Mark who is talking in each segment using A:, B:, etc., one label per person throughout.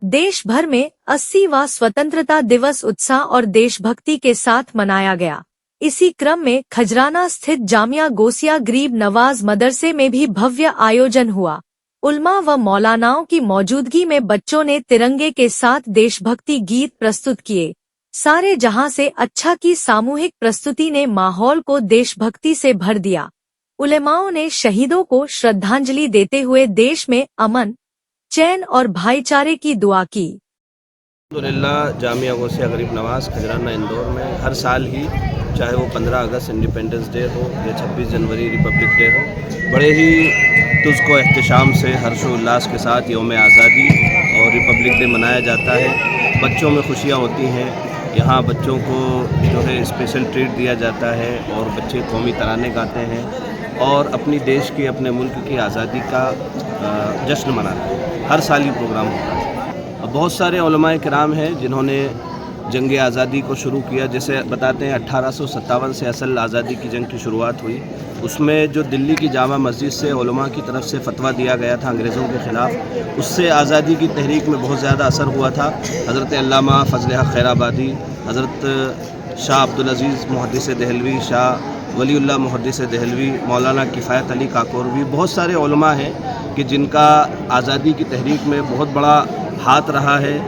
A: देश भर में 80वां स्वतंत्रता दिवस उत्साह और देशभक्ति के साथ मनाया गया। इसी क्रम में खजराना स्थित जामिया गोसिया गरीब नवाज मदरसे में भी भव्य आयोजन हुआ। उलमा व मौलानाओं की मौजूदगी में बच्चों ने तिरंगे के साथ देशभक्ति गीत प्रस्तुत किए। सारे जहां से अच्छा की सामूहिक प्रस्तुति ने माहौल को देशभक्ति से भर दिया। उलेमाओं ने शहीदों को श्रद्धांजलि देते हुए देश में अमन, चैन और भाईचारे की दुआ की।
B: अल्हम्दुलिल्लाह जामिया गोसिया गरीब नवाज खजराना इंदौर में हर साल ही, चाहे वो 15 अगस्त इंडिपेंडेंस डे हो या 26 जनवरी रिपब्लिक डे हो, बड़े ही तुझको एहतशाम से हर्षोल्लास के साथ यौम आज़ादी और रिपब्लिक डे मनाया जाता है। बच्चों में खुशियाँ होती हैं। यहाँ बच्चों को जो है स्पेशल ट्रीट दिया जाता है और बच्चे कौमी तराने गाते हैं और अपनी देश की, अपने मुल्क की आज़ादी का जश्न मनाते हैं। हर साल ही प्रोग्राम होता है। बहुत सारे उलमाए किराम हैं जिन्होंने जंग आज़ादी को शुरू किया। जैसे बताते हैं 1857 से असल आज़ादी की जंग की शुरुआत हुई। उसमें जो दिल्ली की जामा मस्जिद से उलमा की तरफ से फतवा दिया गया था अंग्रेज़ों के ख़िलाफ़, उससे आज़ादी की तहरीक में बहुत ज़्यादा असर हुआ था। हज़रत अल्लामा फ़ज़ल हक़ खैराबादी, हज़रत शाह अब्दुल अज़ीज़ मुहद्दिस देहलवी, शाह वलीउल्लाह मुहद्दिस देहलवी, मौलाना किफ़ायत अली काकोरवी, बहुत सारे उलमा हैं कि जिनका आज़ादी की तहरीक में बहुत बड़ा हाथ रहा है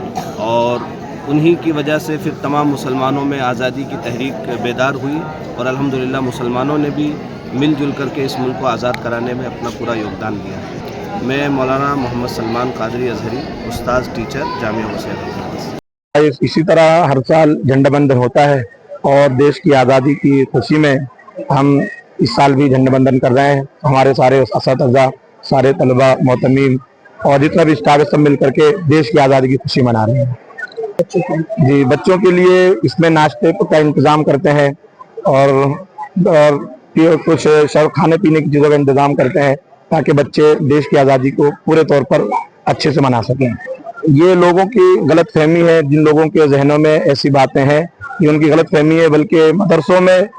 B: और उन्हीं की वजह से फिर तमाम मुसलमानों में आज़ादी की तहरीक बेदार हुई और अल्हम्दुलिल्लाह मुसलमानों ने भी मिलजुल करके इस मुल्क को आज़ाद कराने में अपना पूरा योगदान दिया। मैं मौलाना मोहम्मद सलमान कादरी अज़हरी, उस्ताद टीचर, जामिया गोसिया।
C: इसी तरह हर साल झंडा बंदन होता है और देश की आज़ादी की खुशी में हम इस साल भी झंडा बंदन कर रहे हैं। हमारे सारे असातिज़ा, सारे तलबा, मोहतमीम और जितना भी स्टाफ है सब मिल करके देश की आज़ादी की खुशी मना रहे हैं। जी, बच्चों के लिए इसमें नाश्ते का इंतज़ाम करते हैं और कुछ खाने पीने की चीज़ों का इंतज़ाम करते हैं ताकि बच्चे देश की आज़ादी को पूरे तौर पर अच्छे से मना सकें। ये लोगों की गलत फहमी है, जिन लोगों के जहनों में ऐसी बातें हैं, ये उनकी गलत फहमी है। बल्कि मदरसों में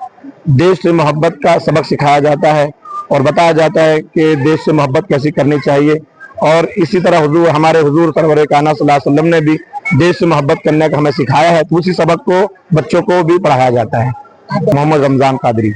C: देश से मोहब्बत का सबक सिखाया जाता है और बताया जाता है कि देश से मोहब्बत कैसी करनी चाहिए। और इसी तरह हमारे हुजूर सरवर कायनात सल्लल्लाहु अलैहि वसल्लम ने भी देश से मोहब्बत करने का हमें सिखाया है, तो उसी सबक को बच्चों को भी पढ़ाया जाता है। मोहम्मद रमज़ान कादरी।